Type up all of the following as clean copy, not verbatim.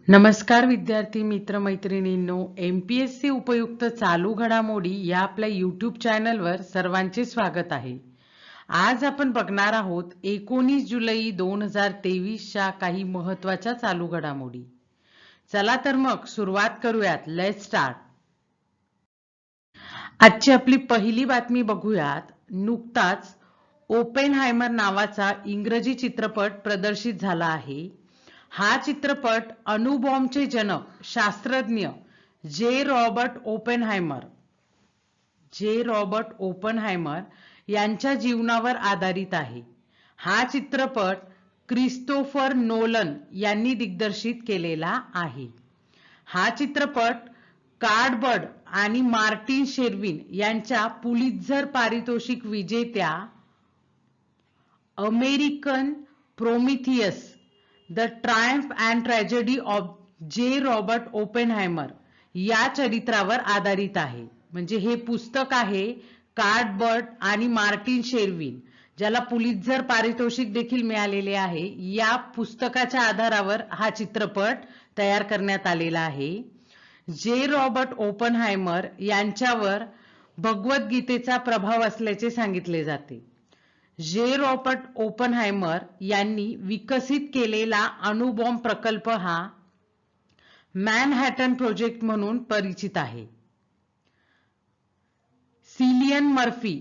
नमस्कार विद्यार्थी मित्र मैत्रिणींनो, MPSC उपयुक्त चालू घडामोडी या आपल्या YouTube चॅनलवर सर्वांचे स्वागत आहे. आज आपण बघणार आहोत 19 जुलै 2023च्या काही महत्त्वाच्या चालू घडामोडी. चला तर मग सुरुवात करूयात. Let's start. आजची आपली पहिली बातमी बघूयात. नुकताच ओपेनहायमर नावाचा इंग्रजी चित्रपट प्रदर्शित झाला आहे. हा चित्रपट अणुबॉम्बचे जनक शास्त्रज्ञ जे रॉबर्ट ओपनहायमर यांच्या जीवनावर आधारित आहे. हा चित्रपट क्रिस्तोफर नोलन यांनी दिग्दर्शित केलेला आहे. हा चित्रपट कार्डबर्ड आणि मार्टिन शेर्विन यांच्या पुलित्झर पारितोषिक विजेत्या American Prometheus the Triumph and tragedy of जे रॉबर्ट ओपेनहायमर या चरित्रावर आधारित आहे. म्हणजे हे पुस्तक आहे कार्डबर्ड आणि मार्टिन शेर्विन, ज्याला पुलित्झर पारितोषिक देखील मिळालेले आहे. या पुस्तकाच्या आधारावर हा चित्रपट तयार करण्यात आलेला आहे. जे रॉबर्ट ओपनहायमर यांच्यावर भगवद्गीतेचा प्रभाव असल्याचे सांगितले जाते. जे रॉबर्ट ओपनहायमर यांनी विकसित केलेला अणुबॉम्ब प्रकल्प हा मॅनहॅटन प्रोजेक्ट म्हणून परिचित आहे. सिलियन मर्फी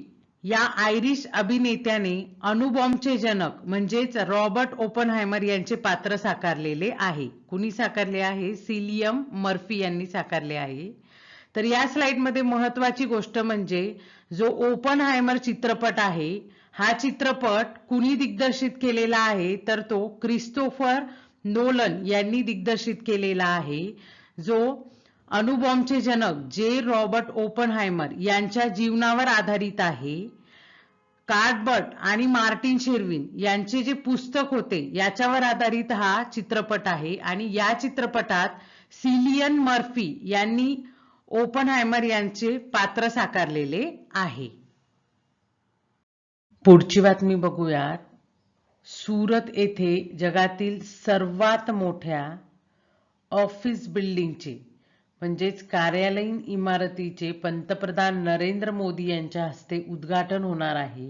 या आयरिश अभिनेत्याने अणुबॉम्बचे जनक म्हणजेच रॉबर्ट ओपनहायमर यांचे पात्र साकारलेले आहे. कुणी साकारले आहे? सिलियन मर्फी यांनी साकारले आहे. तर या स्लाइडमध्ये महत्वाची गोष्ट म्हणजे जो ओपनहायमर चित्रपट आहे, हा चित्रपट कुणी दिग्दर्शित केलेला आहे तर तो क्रिस्तोफर नोलन यांनी दिग्दर्शित केलेला आहे, जो अणुबॉम्बचे जनक जे रॉबर्ट ओपनहायमर यांच्या जीवनावर आधारित आहे. कार्डबर्ड आणि मार्टिन शेर्विन यांचे जे पुस्तक होते याच्यावर आधारित हा चित्रपट आहे आणि या चित्रपटात सिलियन मर्फी यांनी ओपनहायमर यांचे पात्र साकारलेले आहे. पुढची बातमी बघूयात. सुरत येथे जगातील सर्वात मोठ्या ऑफिस बिल्डिंगचे म्हणजेच कार्यालयीन इमारतीचे पंतप्रधान नरेंद्र मोदी यांच्या हस्ते उद्घाटन होणार आहे.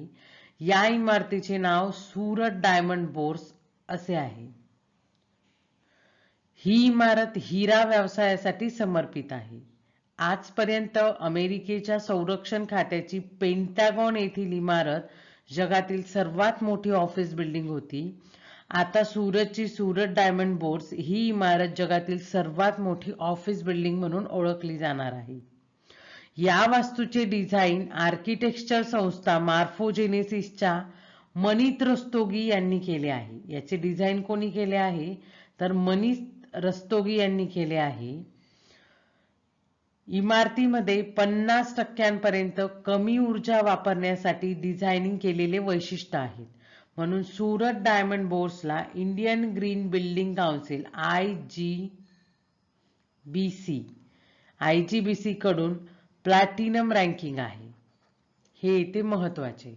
या इमारतीचे नाव सुरत डायमंड बोर्स असे आहे. ही इमारत हिरा व्यवसायासाठी समर्पित आहे. आजपर्यंत अमेरिकेच्या संरक्षण खात्याची पेंटागॉन येथील इमारत जगातील सर्वात मोठी ऑफिस बिल्डिंग होती. आता सुरतची सुरत डायमंड बोर्स ही इमारत जगातील सर्वात मोठी ऑफिस बिल्डिंग म्हणून ओळखली जाणार आहे. या वास्तूचे डिझाईन आर्किटेक्चर संस्था मॉर्फोजेनेसिसच्या मनीत रस्तोगी यांनी केले आहे. याचे डिझाईन कोणी केले आहे तर मनीत रस्तोगी यांनी केले आहे. इमारतीमध्ये 50% कमी ऊर्जा वापरण्यासाठी डिझायनिंग केलेले वैशिष्ट्य आहेत. म्हणून सुरत डायमंड बोर्सला Indian green building council IGBC कडून प्लॅटिनम रँकिंग आहे. हे इथे महत्वाचे.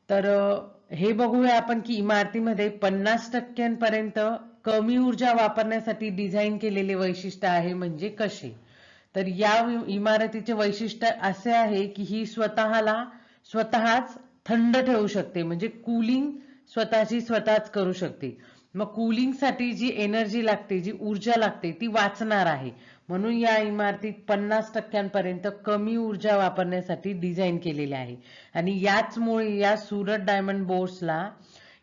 तर हे बघूया आपण की इमारतीमध्ये 50% कमी ऊर्जा वापरण्यासाठी डिझाईन केलेले वैशिष्ट्य आहे म्हणजे कसे. तर या इमारतीचे वैशिष्ट्य असे आहे की ही स्वतःच थंड ठेवू शकते, म्हणजे कूलिंग स्वतःच करू शकते. मग कूलिंग साठी जी एनर्जी लागते, जी ऊर्जा लागते ती वाचणार आहे. म्हणून या इमारतीत 50% कमी ऊर्जा वापरण्यासाठी डिझाईन केलेले आहे. आणि याचमुळे या सुरत डायमंड बोर्सला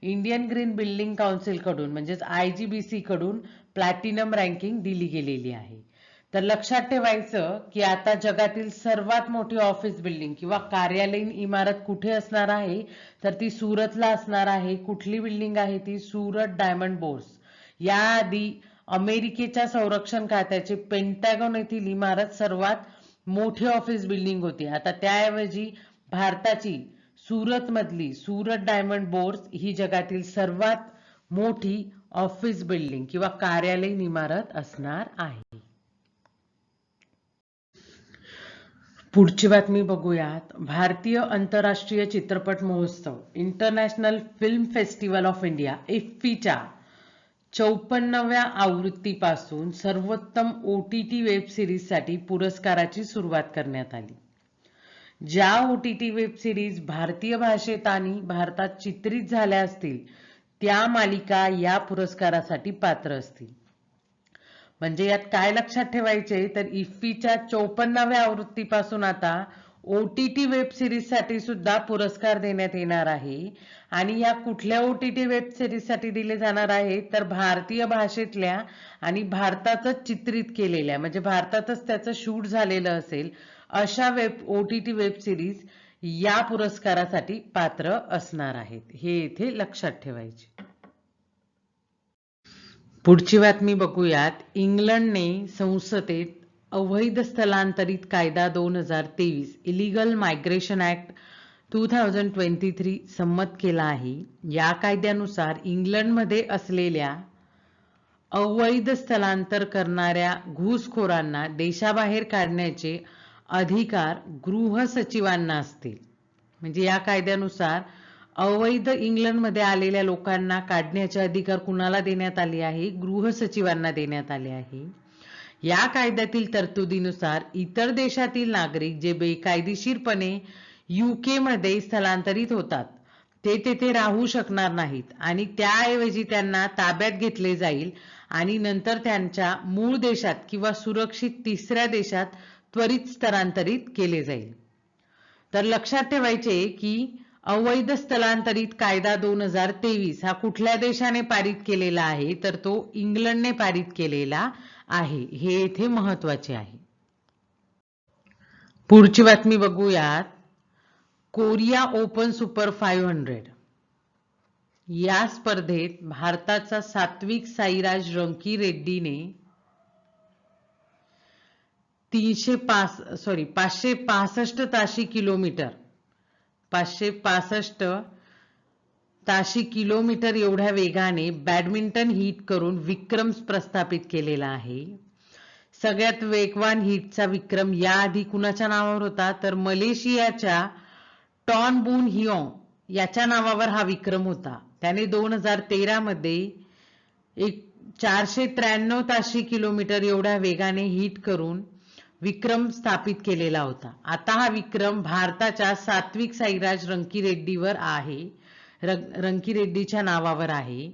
इंडियन ग्रीन बिल्डिंग काउन्सिल कडून म्हणजेच IGBC कडून प्लॅटिनम रँकिंग दिली गेलेली आहे. तर लक्षात ठेवायचं की आता जगातील सर्वात मोठी ऑफिस बिल्डिंग किंवा कार्यालयीन इमारत कुठे असणार आहे तर ती सुरतला असणार आहे. कुठली बिल्डिंग आहे ती? Surat Diamond Bourse. याआधी अमेरिकेच्या संरक्षण खात्याचे पेंटागॉन येथील इमारत सर्वात मोठी ऑफिस बिल्डिंग होती. आता त्याऐवजी भारताची सुरत मधली सुरत डायमंड बोर्स ही जगातील सर्वात मोठी ऑफिस बिल्डिंग किंवा कार्यालयीन इमारत असणार आहे. पुढची बातमी बघूयात. भारतीय आंतरराष्ट्रीय चित्रपट महोत्सव international film festival of India IFFIच्या 54व्या आवृत्तीपासून सर्वोत्तम OTT वेब सिरीजसाठी पुरस्काराची सुरुवात करण्यात आली. ज्या OTT वेब सिरीज भारतीय भाषेत आणि भारतात चित्रित झाल्या असतील त्या मालिका या पुरस्कारासाठी पात्र असतील. म्हणजे यात काय लक्षात ठेवायचे तर इफ्फीच्या 54व्या आवृत्तीपासून आता OTT वेब सिरीज साठी सुद्धा पुरस्कार देण्यात येणार आहे. आणि या कुठल्या OTT वेब सिरीज साठी दिले जाणार आहे तर भारतीय भाषेतल्या आणि भारतातच चित्रित केलेल्या म्हणजे भारतातच त्याचं शूट झालेलं असेल अशा OTT वेब सिरीज या पुरस्कारासाठी पात्र असणार आहेत. हे इथे लक्षात ठेवायचे. पुढची बातमी बघूयात. इंग्लंडने संसदेत अवैध स्थलांतरित कायदा 2023 इलिगल मायग्रेशन ऍक्ट 2023 संमत केला आहे. या कायद्यानुसार इंग्लंडमध्ये असलेल्या अवैध स्थलांतर करणाऱ्या घुसखोरांना देशाबाहेर काढण्याचे अधिकार गृह सचिवांना असतील. म्हणजे या कायद्यानुसार अवैध इंग्लंडमध्ये आलेल्या लोकांना काढण्याचे अधिकार कुणाला देण्यात आले आहे? गृह सचिवांना देण्यात आले आहे. या कायद्यातील तरतुदीनुसार इतर देशातील नागरिक जे बेकायदेशीरपणे UK मध्ये स्थलांतरित होतात ते तेथे राहू शकणार नाहीत आणि त्याऐवजी त्यांना ताब्यात घेतले जाईल आणि नंतर त्यांच्या मूळ देशात किंवा सुरक्षित तिसऱ्या देशात त्वरित स्थलांतरित केले जाईल. तर लक्षात ठेवायचे की अवैध स्थलांतरित कायदा 2023 हा कुठल्या देशाने पारित केलेला आहे तर तो इंग्लंडने पारित केलेला आहे. हे इथे महत्वाचे आहे. पुढची बातमी बघूयात. कोरिया ओपन सुपर 500 या स्पर्धेत भारताचा सात्विक साईराज रंकीरेड्डीने 565 ताशी किलोमीटर एवढ्या वेगाने बॅडमिंटन हिट करून विक्रम प्रस्थापित केलेला आहे. सगळ्यात वेगवान हिटचा विक्रम याआधी कुणाच्या नावावर होता तर मलेशियाच्या टॉन बून हियोंग याच्या नावावर हा विक्रम होता. त्याने 2013 मध्ये 493 ताशी किलोमीटर एवढ्या वेगाने हिट करून विक्रम स्थापित केलेला होता. आता हा विक्रम भारताच्या सात्विक साईराज रंकीरेड्डीवर आहे, रंकीरेड्डीच्या नावावर आहे.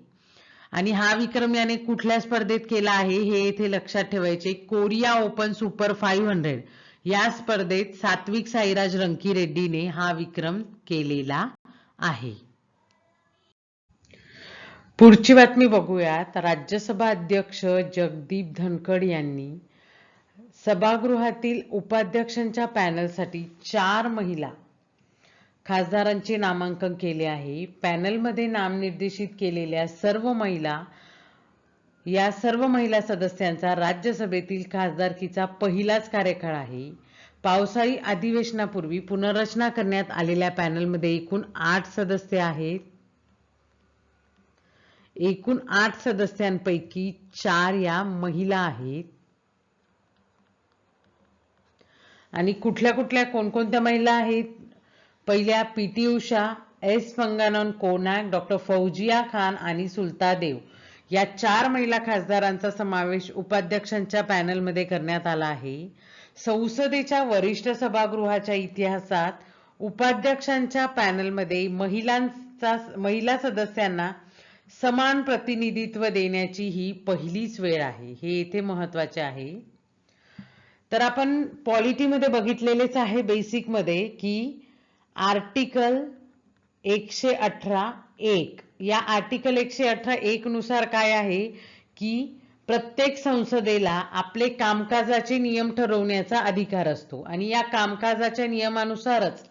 आणि हा विक्रम याने कुठल्या स्पर्धेत केला आहे हे इथे लक्षात ठेवायचे. कोरिया ओपन सुपर 500 या स्पर्धेत सात्विक साईराज रंकीरेड्डीने हा विक्रम केलेला आहे. पुढची बातमी बघूयात. राज्यसभा अध्यक्ष जगदीप धनखड यांनी सभागृहातील उपाध्यक्षांच्या पॅनलसाठी 4 महिला खासदारांचे नामांकन केले आहे. पॅनलमध्ये नामनिर्देशित केलेल्या सर्व महिला सदस्यांचा राज्यसभेतील खासदारकीचा पहिलाच कार्यकाळ आहे. पावसाळी अधिवेशनापूर्वी पुनर्रचना करण्यात आलेल्या पॅनलमध्ये एकूण 8 सदस्य आहेत. एकूण 8 सदस्यांपैकी 4 या महिला आहेत. आणि कुठल्या कोणकोणत्या महिला आहेत? पहिल्या PT Usha, S Phangnon Konyak, doctor Fauzia Khan आणि सुलता देव या 4 महिला खासदारांचा समावेश उपाध्यक्षांच्या पॅनलमध्ये करण्यात आला आहे. संसदेच्या वरिष्ठ सभागृहाच्या इतिहासात उपाध्यक्षांच्या पॅनलमध्ये महिला सदस्यांना समान प्रतिनिधित्व देण्याची ही पहिलीच वेळ आहे. हे इथे महत्वाचे आहे. तर आपण पॉलिटीमध्ये बघितलेलेच आहे बेसिक मध्ये की आर्टिकल 118(1) या आर्टिकल 118(1) नुसार काय आहे की प्रत्येक संसदेला आपले कामकाजाचे नियम ठरवण्याचा अधिकार असतो आणि या कामकाजाच्या नियमानुसारच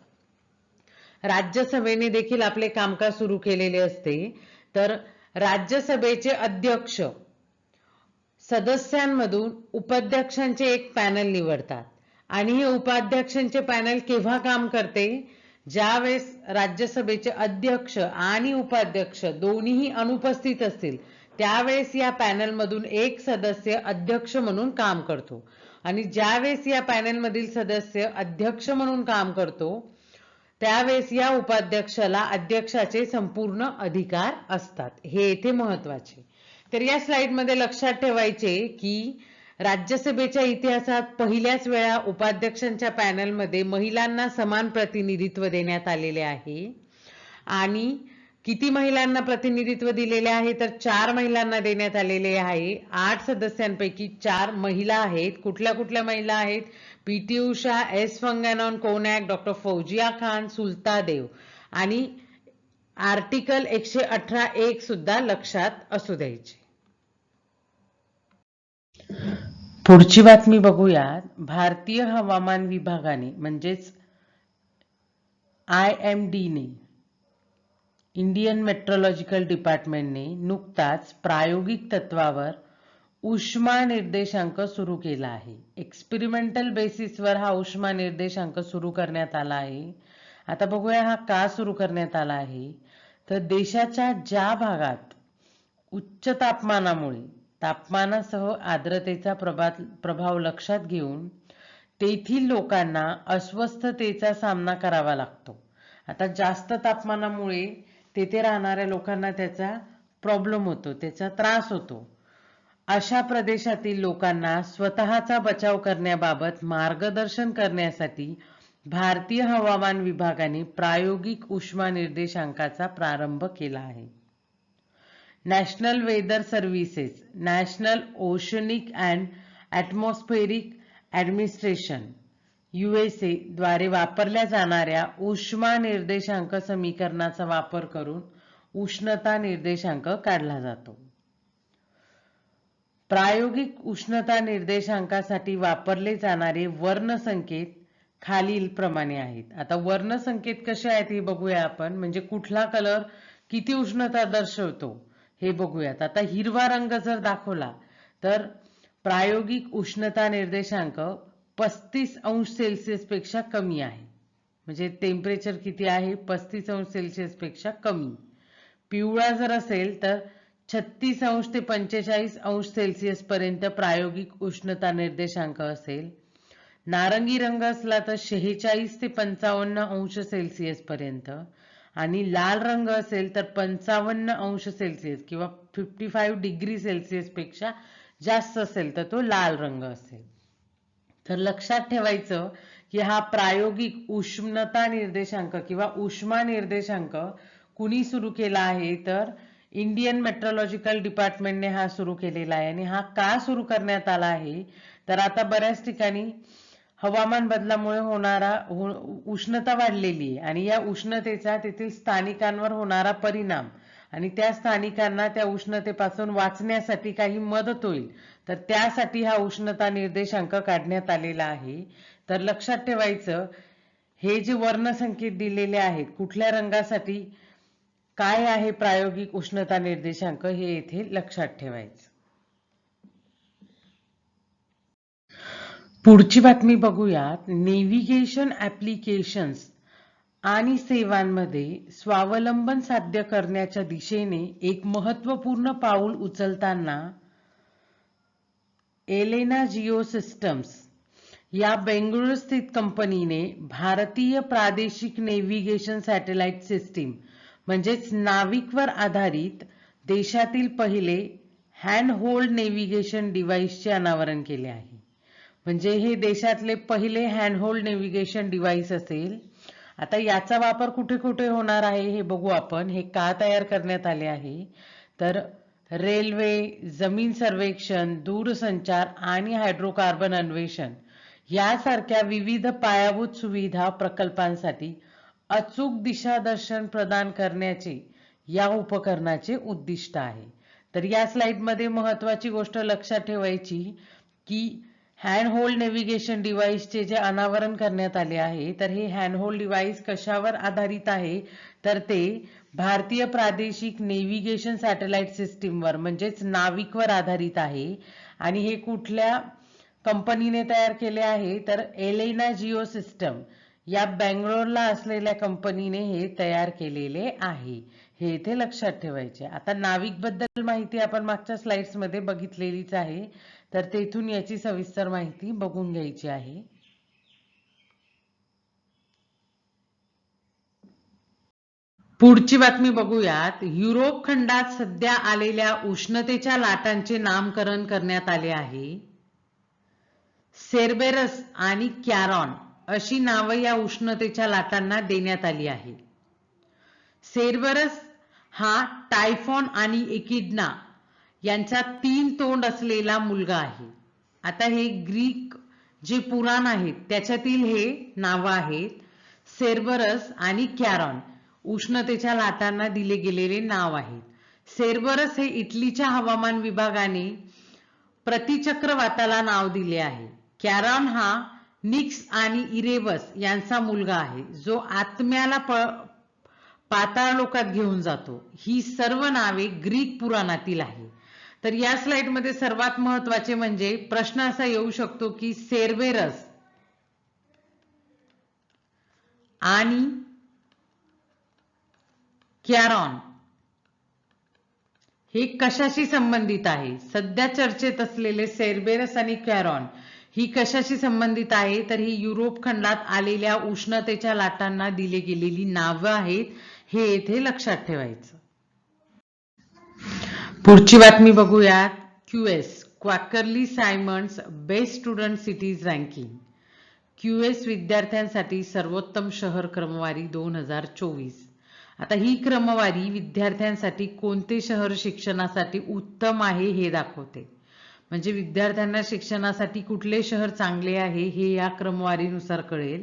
राज्यसभेने देखील आपले कामकाज सुरू केलेले असते. तर राज्यसभेचे अध्यक्ष सदस्यांमधून उपाध्यक्षांचे एक पॅनल निवडतात आणि हे उपाध्यक्षांचे पॅनल केव्हा काम करते? ज्यावेळेस राज्यसभेचे अध्यक्ष आणि उपाध्यक्ष दोन्हीही अनुपस्थित असतील त्यावेळेस या पॅनलमधून एक सदस्य अध्यक्ष म्हणून काम करतो आणि ज्यावेळेस या पॅनलमधील सदस्य अध्यक्ष म्हणून काम करतो त्यावेळेस या उपाध्यक्षाला अध्यक्षाचे संपूर्ण अधिकार असतात. हे इथे महत्वाचे. तर या स्लाइड मध्ये लक्षात ठेवायचे की राज्यसभेच्या इतिहासात पहिल्याच वेळा उपाध्यक्षांच्या पॅनलमध्ये महिलांना समान प्रतिनिधित्व देण्यात आलेले आहे. आणि किती महिलांना प्रतिनिधित्व दिलेले आहे तर 4 महिलांना देण्यात आलेले आहे. 8 सदस्यांपैकी 4 महिला आहेत. कुठल्या कुठल्या महिला आहेत? PT Usha, S Phangnon Konyak, doctor Fauzia Khan, Sulata Deo. आणि आर्टिकल 118(1) सुद्धा लक्षात असू द्यायचे. पुढची बातमी बघूयात. भारतीय हवामान विभागाने म्हणजेच IMD ने, इंडियन मेट्रोलॉजिकल डिपार्टमेंटने नुकताच प्रायोगिक तत्वावर उष्मा निर्देशांक सुरू केला आहे. एक्सपेरिमेंटल बेसिसवर हा उष्मा निर्देशांक सुरू करण्यात आला आहे. आता बघूया हा का सुरू करण्यात आला आहे. तर देशाच्या ज्या भागात उच्च तापमानामुळे तापमानासह आर्द्रतेचा प्रभाव लक्षात घेऊन तेथील लोकांना अस्वस्थतेचा सामना करावा लागतो. आता जास्त तापमानामुळे तेथे राहणाऱ्या लोकांना त्याचा प्रॉब्लेम होतो, त्याचा त्रास होतो. अशा प्रदेशातील लोकांना स्वतःचा बचाव करण्याबाबत मार्गदर्शन करण्यासाठी भारतीय हवामान विभागाने प्रायोगिक उष्मा निर्देशांकाचा प्रारंभ केला आहे. National Weather Services, National Oceanic and Atmospheric Administration USA द्वारे वापरल्या जाणाऱ्या उष्मा निर्देशांक समीकरणाचा वापर करून उष्णता निर्देशांक काढला जातो. प्रायोगिक उष्णता निर्देशांकासाठी वापरले जाणारे वर्णसंकेत खालील प्रमाणे आहेत. आता वर्णसंकेत कसे आहेत हे बघूया आपण. म्हणजे कुठला कलर किती उष्णता दर्शवतो हे बघूयात. आता हिरवा रंग जर दाखवला तर प्रायोगिक उष्णता निर्देशांक 35 अंश सेल्सिअस पेक्षा कमी आहे. म्हणजे टेम्परेचर किती आहे? 35 अंश सेल्सिअस पेक्षा कमी. पिवळा जर असेल तर 36 अंश ते 45 अंश सेल्सिअस पर्यंत प्रायोगिक उष्णता निर्देशांक असेल. नारंगी रंग असला तर 46 ते 55 अंश सेल्सिअस पर्यंत. आणि लाल रंग असेल तर 55 अंश सेल्सिअस किंवा 55 डिग्री सेल्सिअस पेक्षा जास्त असेल तर तो लाल रंग असेल. तर लक्षात ठेवायचं की हा प्रायोगिक उष्णता निर्देशांक किंवा उष्मा निर्देशांक कुणी सुरू केला आहे तर इंडियन मेट्रोलॉजिकल डिपार्टमेंटने हा सुरू केलेला आहे. आणि हा का सुरू करण्यात आला आहे तर आता बऱ्याच ठिकाणी हवामान बदलामुळे होणारा उष्णता वाढलेली आहे आणि या उष्णतेचा तेथील स्थानिकांवर होणारा परिणाम आणि त्या स्थानिकांना त्या उष्णतेपासून वाचण्यासाठी काही मदत होईल तर त्यासाठी हा उष्णता निर्देशांक काढण्यात आलेला आहे. तर लक्षात ठेवायचं हे जे वर्णसंकेत दिलेले आहेत कुठल्या रंगासाठी काय आहे प्रायोगिक उष्णता निर्देशांक हे येथे लक्षात ठेवायचं. पुढची बातमी बघूयात. नेव्हिगेशन ऍप्लिकेशन्स आणि सेवांमध्ये स्वावलंबन साध्य करण्याच्या दिशेने एक महत्त्वपूर्ण पाऊल उचलताना एलेना जिओ सिस्टम्स या बेंगळुरू स्थित कंपनीने भारतीय प्रादेशिक नेव्हिगेशन सॅटेलाइट सिस्टीम म्हणजेच नाविकवर आधारित देशातील पहिले हँड होल्ड नेव्हिगेशन डिव्हाइसचे अनावरण केले आहे. म्हणजे हे देशातले पहिले हँड होल्ड नेव्हिगेशन डिव्हाइस असेल. आता याचा वापर कुठे कुठे होणार आहे हे बघू आपण. हे का तयार करण्यात आले आहे तर रेल्वे, जमीन सर्वेक्षण, दूरसंचार आणि हायड्रोकार्बन अन्वेषण यासारख्या विविध पायाभूत सुविधा प्रकल्पांसाठी अचूक दिशादर्शन प्रदान करण्याचे या उपकरणाचे उद्दिष्ट आहे. तर या स्लाइडमध्ये महत्वाची गोष्ट लक्षात ठेवायची की हँड होल्ड नेव्हिगेशन डिव्हाइसचे जे अनावरण करण्यात आले आहे तर हे हँड होल्ड डिव्हाइस कशावर आधारित आहे तर ते भारतीय प्रादेशिक नेव्हिगेशन सॅटेलाइट सिस्टीमवर म्हणजेच नाविकवर आधारित आहे. आणि हे कुठल्या कंपनीने तयार केले आहे तर एलेना जिओ सिस्टम या बेंगळुरूला असलेल्या कंपनीने हे तयार केलेले आहे. हे इथे लक्षात ठेवायचे. आता नाविक बद्दल माहिती आपण मागच्या स्लाइड्स मध्ये बघितलेलीच आहे तर तेथून याची सविस्तर माहिती बघून घ्यायची आहे. पुढची बातमी बघूयात. युरोप खंडात सध्या आलेल्या उष्णतेच्या लाटांचे नामकरण करण्यात आले आहे. सेर्बेरस आणि कॅरॉन अशी नावं या उष्णतेच्या लाटांना देण्यात आली आहे. सेर्बेरस हा टायफॉन आणि एकिडना यांचा 3 तोंड असलेला मुलगा आहे. आता हे ग्रीक जे पुराण आहेत त्याच्यातील हे नावं आहेत. सेर्बरस आणि कॅरॉन उष्णतेच्या लाटांना दिले गेलेले नाव आहेत. सेर्बरस हे इटलीच्या हवामान विभागाने प्रतिचक्रवाताला नाव दिले आहे. कॅरॉन हा निक्स आणि इरेबस यांचा मुलगा आहे जो आत्म्याला पाताळ लोकात घेऊन जातो. ही सर्व नावे ग्रीक पुराणातील आहे. तर या स्लाइड मध्ये सर्वात महत्वाचे म्हणजे प्रश्न असा येऊ शकतो की सेर्बेरस आणि कॅरॉन हे कशाशी संबंधित आहे. सध्या चर्चेत असलेले सेर्बेरस आणि कॅरॉन ही कशाशी संबंधित आहे, तर ही युरोप खंडात आलेल्या उष्णतेच्या लाटांना दिली गेलेली नावं आहेत. हे येथे लक्षात ठेवायचं. पुढची बातमी बघूयात. QS quarterly Simmons best student cities ranking. QS विद्यार्थ्यांसाठी सर्वोत्तम शहर क्रमवारी 2024. आता ही क्रमवारी विद्यार्थ्यांसाठी कोणते शहर शिक्षणासाठी उत्तम आहे हे दाखवते. म्हणजे विद्यार्थ्यांना शिक्षणासाठी कुठले शहर चांगले आहे हे या क्रमवारीनुसार कळेल.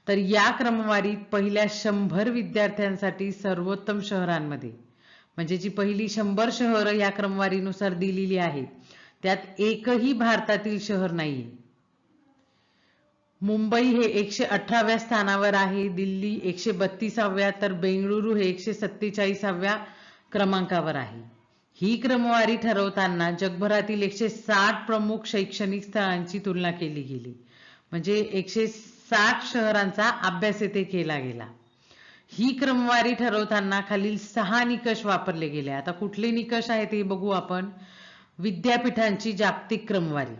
तर या क्रमवारीत पहिल्या 100 विद्यार्थ्यांसाठी सर्वोत्तम शहरांमध्ये म्हणजे जी पहिली 100 शहरं या क्रमवारीनुसार दिलेली आहेत त्यात एकही भारतातील शहर नाहीये. मुंबई हे 118व्या स्थानावर आहे, दिल्ली 132व्या तर बेंगळुरू हे 147व्या क्रमांकावर आहे. ही क्रमवारी ठरवताना जगभरातील 160 प्रमुख शैक्षणिक स्थळांची तुलना केली गेली. म्हणजे 160 शहरांचा अभ्यास येथे केला गेला. ही क्रमवारी ठरवताना खालील 6 निकष वापरले गेले. आता कुठले निकष आहेत हे बघू आपण. विद्यापीठांची जागतिक क्रमवारी,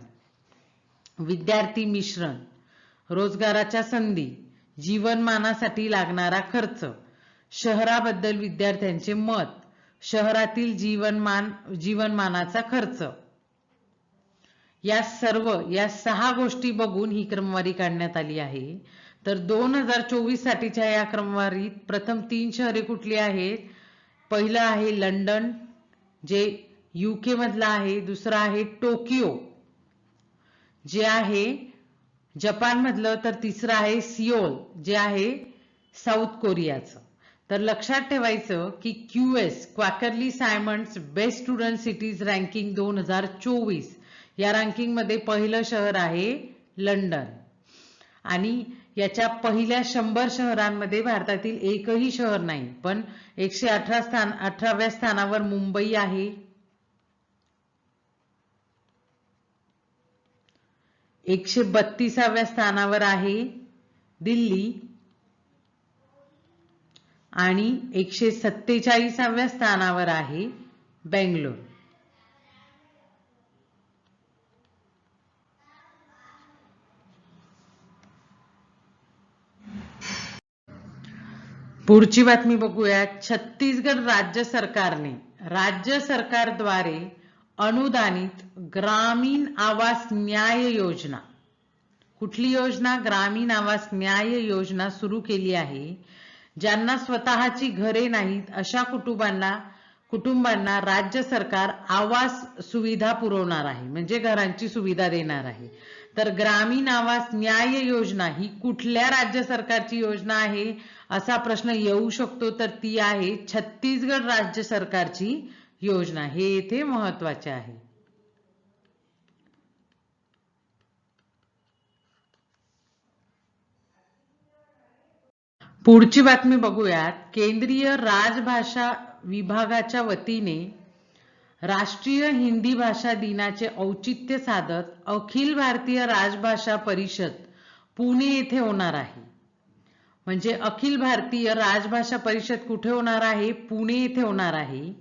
विद्यार्थी मिश्रण, रोजगाराच्या संधी, जीवनमानासाठी लागणारा खर्च, शहराबद्दल विद्यार्थ्यांचे मत, शहरातील जीवनमानाचा खर्च, या 6 गोष्टी बघून ही क्रमवारी काढण्यात आली आहे. तर 2024 साठीच्या या क्रमवारीत प्रथम 3 शहरे कुठली आहेत. पहिलं आहे लंडन जे UK मधलं आहे. दुसरं आहे टोकियो जे आहे जपान मधलं. तर तिसरं आहे सिओल जे आहे साऊथ कोरियाचं. तर लक्षात ठेवायचं की QS quarterly Simmons best student cities ranking 2024 या रँकिंग मध्ये पहिलं शहर आहे लंडन आणि याच्या पहिल्या 100 शहरांमध्ये भारतातील एकही शहर नाही. पण 118व्या स्थानावर मुंबई आहे, 132व्या स्थानावर आहे दिल्ली आणि 147व्या स्थानावर आहे बेंगलोर. पुढची बातमी बघूया. छत्तीसगड राज्य सरकारद्वारे अनुदानित ग्रामीण आवास न्याय योजना, कुठली योजना? ग्रामीण आवास न्याय योजना सुरू केली आहे. ज्यांना स्वतःची घरे नाहीत अशा कुटुंबांना राज्य सरकार आवास सुविधा पुरवणार आहे, म्हणजे घरांची सुविधा देणार आहे. तर ग्रामीण आवास न्याय योजना ही कुठल्या राज्य सरकारची योजना आहे असा प्रश्न येऊ शकतो. तर ती आहे छत्तीसगड राज्य सरकारची योजना. हे येथे महत्वाचे आहे. पुढची बातमी बघूयात. केंद्रीय राजभाषा विभागाच्या वतीने राष्ट्रीय हिंदी भाषा दिनाचे औचित्य साधत अखिल भारतीय राजभाषा परिषद पुणे येथे होणार आहे. म्हणजे अखिल भारतीय राजभाषा परिषद कुठे होणार आहे? पुणे येथे होणार आहे.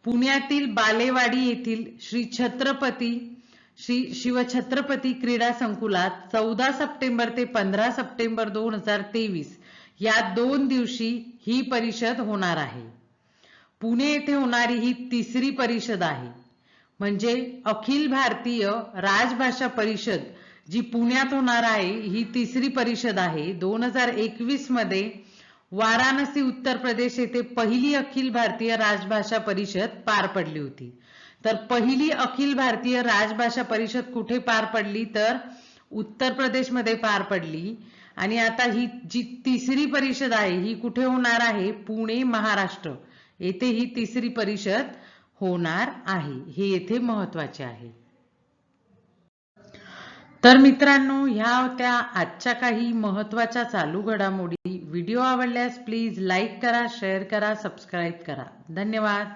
पुण्यातील बालेवाडी येथील श्री शिवछत्रपती क्रीडा संकुलात 14 सप्टेंबर ते 15 सप्टेंबर 2023 या 2 दिवशी ही परिषद होणार आहे. पुणे येथे होणारी ही 3री परिषद आहे. म्हणजे अखिल भारतीय राजभाषा परिषद जी पुण्यात होणार आहे ही 3री परिषद आहे. 2021 मध्ये वाराणसी उत्तर प्रदेश येथे पहिली अखिल भारतीय राजभाषा परिषद पार पडली होती. तर पहिली अखिल भारतीय राजभाषा परिषद कुठे पार पडली तर उत्तर प्रदेशमध्ये पार पडली. आणि आता ही जी 3री परिषद आहे ही कुठे होणार आहे, पुणे महाराष्ट्र येथे ही 3री परिषद होणार आहे. हे येथे महत्वाचे आहे. तर मित्रांनो, ह्या होत्या आजच्या काही महत्वाच्या चालू घडामोडी. व्हिडिओ आवडल्यास प्लीज लाईक करा, शेअर करा, सबस्क्राईब करा. धन्यवाद.